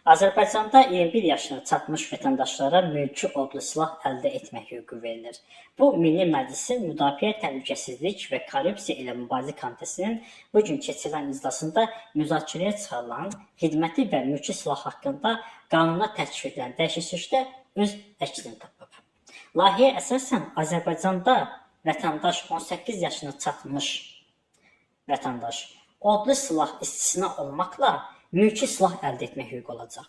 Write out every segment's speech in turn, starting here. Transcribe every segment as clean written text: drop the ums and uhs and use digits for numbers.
Azərbaycanda 21 yaşına çatmış vətəndaşlara mülki odlu silah əldə etmək hüququ verilir. Bu, Milli Məclisin Müdafiə Təhlükəsizlik və Korrupsiya ilə Mübarizə Komitəsinin bugün keçirilən iclasında müzakirəyə çıxarılan xidməti və mülki silah haqqında qanuna təklif edilən dəyişiklikdə öz əksini tapıb. Layihəyə əsasən Azərbaycanda vətəndaş 18 yaşına çatmış vətəndaş odlu silah istisna olmaqla mülki silah əldə etmək hüququ olacaq.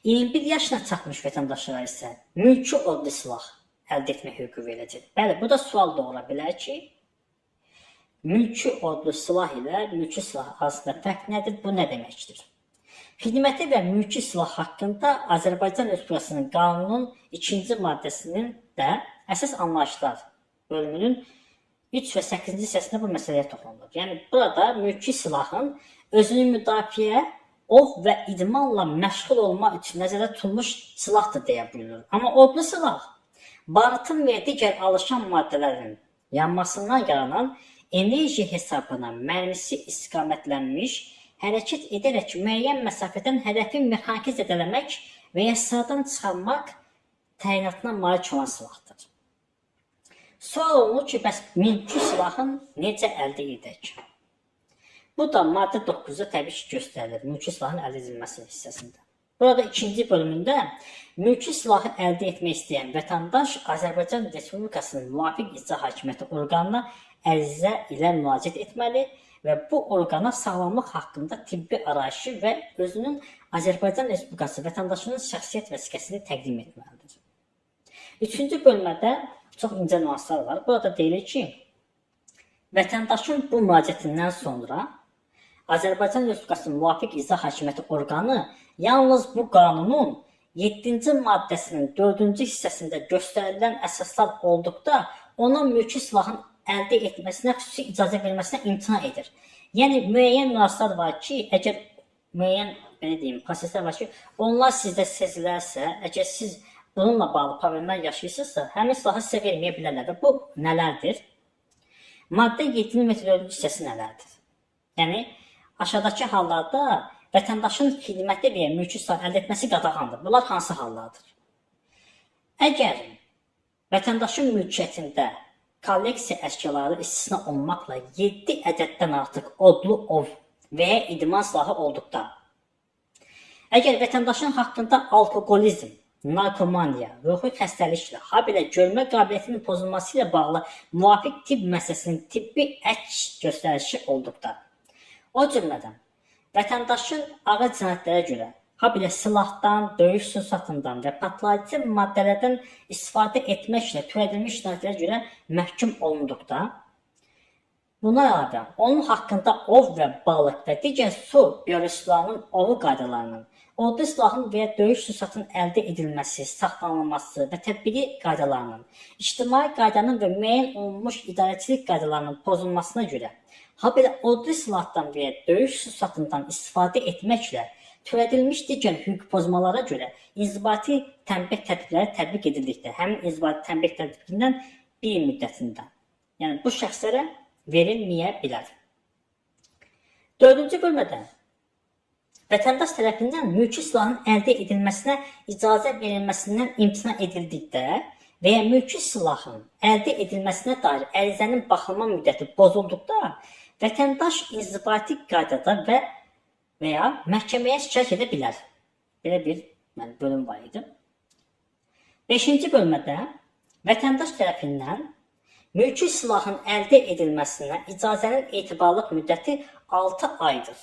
21 yaşına çatmış vətəndaşlara isə mülki odlu silah əldə etmək hüququ veriləcək. Bəli, bu da sual doğura bilər ki, mülki odlu silah ilə mülki silah arasında fərq nədir? Bu nə deməkdir? Xidməti və mülki silah haqqında Azərbaycan Respublikasının qanunun 2-ci maddəsinin də əsas anlayışlar bölümünün 3 və 8-ci hissəsində bu məsələyə toxunulur. Yəni, burada mülki silahın özünü müdafiə, ov və idmanla məşğul olma üçün nəzərdə tutulmuş silahdır deyə buyurulur. Amma odlu silah, barıtın və digər alışan maddələrin yanmasından yaranan enerji hesabına mərmisi istiqamətlənmiş, hərəkət edərək müəyyən məsafədən hədəfi mexaniki zədələmək və ya sıradan çıxarmaq təyinatına malik olan silahdır. Sual olunur ki, bəs mülki silahın necə əldə edək? Bu da maddə 9-da təbii ki göstərilir, mülki silahın əldə edilməsi hissəsində. Burada 2-ci bölümündə mülki silahı əldə etmək istəyən vətəndaş Azərbaycan Respublikasının müvafiq icra hakimiyyəti orqanına ərizə ilə müraciət etməli və bu orqana sağlamlıq haqqında tibbi arayışı və özünün Azərbaycan Respublikası vətəndaşının şəxsiyyət vəsiqəsini təqdim etməlidir. 3-cü bölmədə çox incə nüanslar var. Burada deyilir ki, vətəndaşın bu müraciətindən sonra Azərbaycan Respublikasının müvafiq icra hakimiyyəti orqanı yalnız bu qanunun 7-ci maddəsinin 4-cü hissəsində göstərilən əsaslar olduqda ona mülki silahın əldə etməsinə, xüsusi icazə verməsinə imtina edir. Yəni, müəyyən nüanslar var ki, əgər müəyyən, belə deyim, proseslər var ki, onlar sizdə sezilərsə, əgər siz bununla bağlı problemlər yaşayırsınızsa, həmin silahı sizə verməyə bilərlər və bu nələrdir? Maddə 7-nin metodoloji hissəsi nələrdir? Yəni, aşağıdakı hallarda vətəndaşın xidməti və mülki silah əldə etməsi qadağandır. Bunlar hansı hallardır? Əgər vətəndaşın mülkiyyətində kolleksiya əşyaları istisna olmaqla 7 ədəddən artıq odlu ov və ya idman silahı olduqda, əgər vətəndaşın haqqında alkoqolizm, narkomaniya, ruhi xəstəliklə, habelə görmə qabiliyyətinin pozulması ilə bağlı müvafiq tibb məsələsinin tibbi əks göstərişi olduqda, o cümlədən vətəndaşın ağır cinayətlərə görə, habelə silahdan, döyüş sursatından və patlayıcı maddələrdən istifadə etməklə törədilmiş cinayətlərə görə məhkum olunduqda, buna əlavə onun haqqında ov və balıq və digər su biyoresurslarının ovu qaydalarının, odlu silahın və ya döyüş sursatının əldə edilməsi, saxlanılması və tədbiri qaydalarının, ictimai qaydanın və müəyyən olunmuş idarəçilik qaydalarının pozulmasına görə, habelə odlu silahdan və ya döyüş sursatından istifadə etməklə törədilmiş digər hüquq pozmalara görə inzibati tənbih tədbirləri tətbiq edildikdə, həmin inzibati tənbih tədbirindən bir müddətində, yəni bu şəxslərə verilməyə bilər. 4-cü bölmədə vətəndaş tərəfindən mülki silahın əldə edilməsinə icazə verilməsindən imtina edildikdə və ya mülki silahın əldə edilməsinə dair ərizənin baxılma müddəti pozulduqda, vətəndaş inzibati qaydada və ya məhkəməyə şikayət edə bilər. Belə bir bölüm var idi. 5-ci bölmədə vətəndaş tərəfindən mülki silahın əldə edilməsinə icazənin etibarlıq müddəti 6 aydır.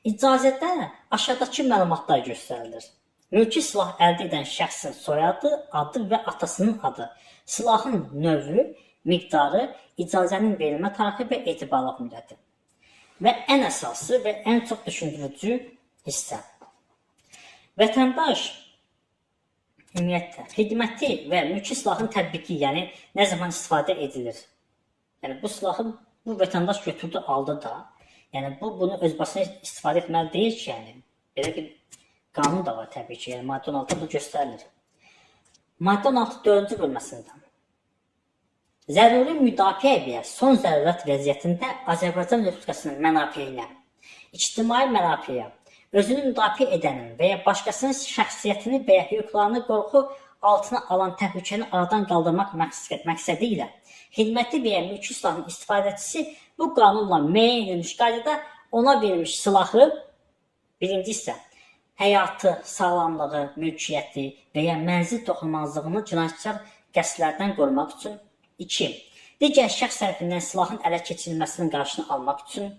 İcazədə aşağıdakı məlumatlar göstərilir. Mülki silah əldə edən şəxsin soyadı, adı və atasının adı, silahın növü, miqdarı, icazənin verilmə tarixi və etibarlıq müddəti. Və ən əsası və ən çox düşündürücü hissə. Vətəndaş ümumiyyətlə xidməti və mülki silahın tətbiqi, yəni nə zaman istifadə edilir? Yəni bu silahı bu vətəndaş götürdü, aldı da. Yəni bunu öz başına istifadə etməli deyil ki, yəni belə bir qanun da var təbii ki, yəni maddə 16 bu göstərilir. Maddə 16 4-cü bölməsində zəruri müdafiə və son zərurət vəziyyətində Azərbaycan Respublikasının mənafeyinə, ictimai mənafeyə, özünü müdafiə edənin və ya başqasının şəxsiyyətini və ya hüquqlarını qorxu altına alan təhlükəni aradan qaldırmaq məqsədi ilə xidməti və ya mülki silahın istifadəçisi bu qanunla müəyyən edilmiş qaydada ona verilmiş silahı, birinci isə həyatı, sağlamlığı, mülkiyyəti və ya mənzil toxunulmazlığını cinayətkar qəsdlərdən qorumaq üçün, 2. Digər şəxs tərəfindən silahın ələ keçirilməsinin qarşısını almaq üçün,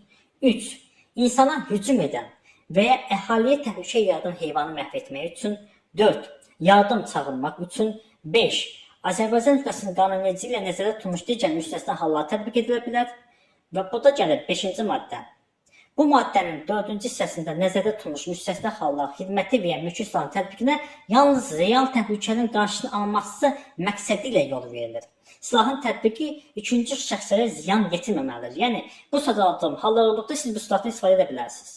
3. İnsana hücum edən və ya əhaliyə təhlükə yaradan heyvanı məhv etmək üçün, 4. Yardım çağırmaq üçün, 5. Azərbaycan Respublikasının qanunvericiliyi ilə nəzərdə tutulmuş digər müstəsna hallar tətbiq edilə bilər və bu da gəlir 5-ci maddə. Bu maddənin 4-cü hissəsində nəzərdə tutulmuş müstəsna hallar xidməti və ya mülki silahın tətbiqinə yalnız real təhlükənin qarşısını alınması məqsədi ilə yol verilir. Silahın tətbiqi üçüncü şəxslərə ziyan yetirməməlidir. Yəni, bu sadaladığım hallar olduqda siz bu silahdan istifadə edə bilərsiniz.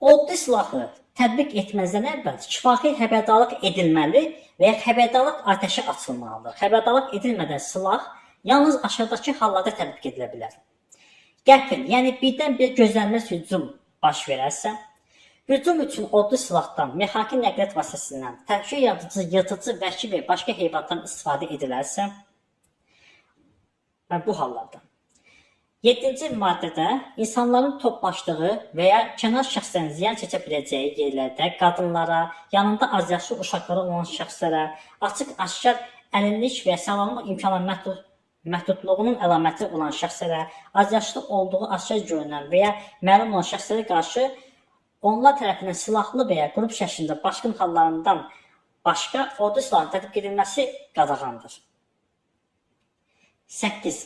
Odlu silahı tətbiq etməzdən əvvəl şifahi xəbərdarlıq edilməli və ya xəbərdarlıq atəşi açılmalıdır. Xəbərdarlıq edilmədən silah yalnız aşağıdakı hallarda tətbiq edilə bilər. Qəfil, yəni birdən-bir gözlənməz hücum baş verərsə, hücum üçün odlu silahdan, mexaniki nəqliyyat vasitəsindən, təhlükə yaradıcı, yırtıcı, vəhşi və başqa heyvandan istifadə edilərsə, bu hallarda. 7-ci maddədə insanların toplaşdığı və ya kənar şəxslərin ziyan çəkə biləcəyi yerlərdə qadınlara, yanında azyaşlı uşaqlara olan şəxslərə, açıq-aşkar əlillik və sağlamlıq imkanı məhdudluğunun əlaməti olan şəxslərə, azyaşlı olduğu aşkar görünən və ya məlum olan şəxslərə qarşı onlar tərəfindən silahlı və ya qrup şəklində başqın hallarından başqa odlu silahın tətbiq edilməsi qadağandır. 8.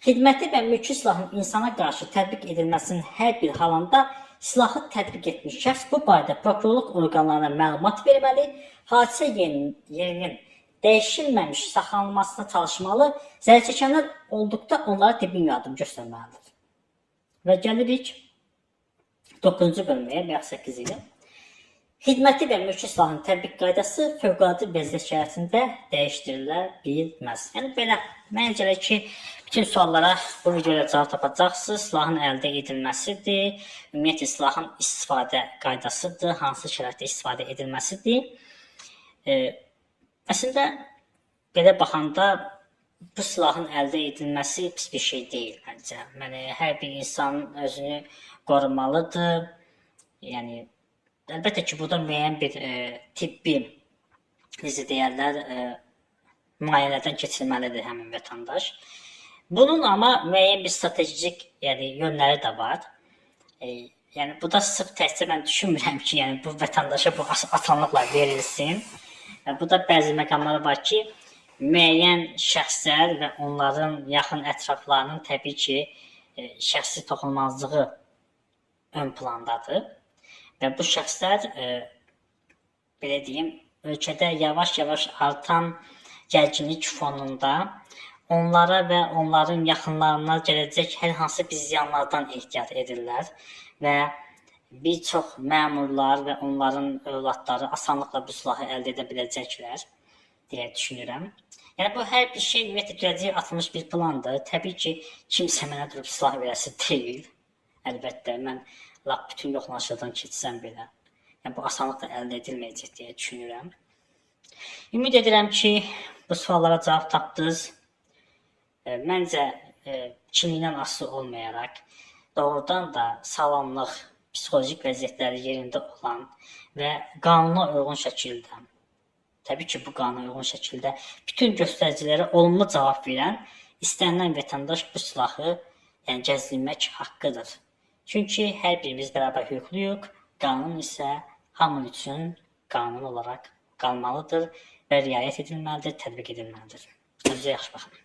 Xidməti və mülki silahın insana qarşı tətbiq edilməsinin hər bir halında silahı tətbiq etmiş şəxs bu barədə prokurorluq orqanlarına məlumat verməli, hadisə yerinin dəyişilməmiş saxlanılmasına çalışmalı, zərərçəkənlər olduqda onlara tibbi yardım göstərməlidir. Və gəlirik 9-cu bölməyə və 8 ilə. Xidməti və mülki silahın tətbiq qaydası fövqəladə vəziyyət şəraitində dəyişdirilə bilməz. Yəni belə, mənə gəlir ki, bütün suallara bu videoda cavab tapacaqsınız. Silahın əldə edilməsidir, ümumiyyətlə silahın istifadə qaydasıdır, hansı şəraitdə istifadə edilməsidir. Əslində, belə baxanda bu silahın əldə edilməsi pis bir şey deyil məncə. Yəni, hər bir insan özünü qorumalıdır. Yəni, əlbəttə ki, burada müəyyən bir tibbi, necə deyərlər, müayinədən keçirməlidir həmin vətəndaş. Bunun amma müəyyən bir stratejik yönləri də var. Yəni, bu da sırf təhsil mən düşünmürəm ki, bu vətəndaşa bu asanlıqla verilsin. Bu da bəzi məqamlar var ki, müəyyən şəxslər və onların yaxın ətraflarının təbii ki, şəxsi toxunulmazlığı ön plandadır. Və bu şəxslər, belə deyim, ölkədə yavaş-yavaş artan gərginlik fonunda onlara və onların yaxınlarına gələcək hər hansı bir ziyanlardan ehtiyat edirlər və bir çox məmurlar və onların övladları asanlıqla bu silahı əldə edə biləcəklər deyə düşünürəm. Yəni, bu hər bir şey ümumiyyətlə gələcəyə atılmış bir plandır. Təbii ki, kimsə mənə durub silah verəsi deyil. Əlbəttə, mən bütün yoxlanışlardan keçsəm belə. Yəni, bu asanlıqla əldə edilməyəcək deyə düşünürəm. Ümid edirəm ki, bu suallara cavab tapdınız. Məncə, kimlikdən asılı olmayaraq, doğrudan da sağlamlıq, psixolojik vəziyyətləri yerində olan və qanuna uyğun şəkildə, təbii ki, bu qanuna uyğun şəkildə bütün göstəricilərə olumlu cavab verən istənilən vətəndaş bu silahı gəzdirmək haqqıdır. Çünki hər birimiz bərabər hüquqluyuq, qanun isə hamı üçün qanun olaraq qalmalıdır və riayət edilməlidir, tətbiq edilməlidir. Özünüzə yaxşı baxın.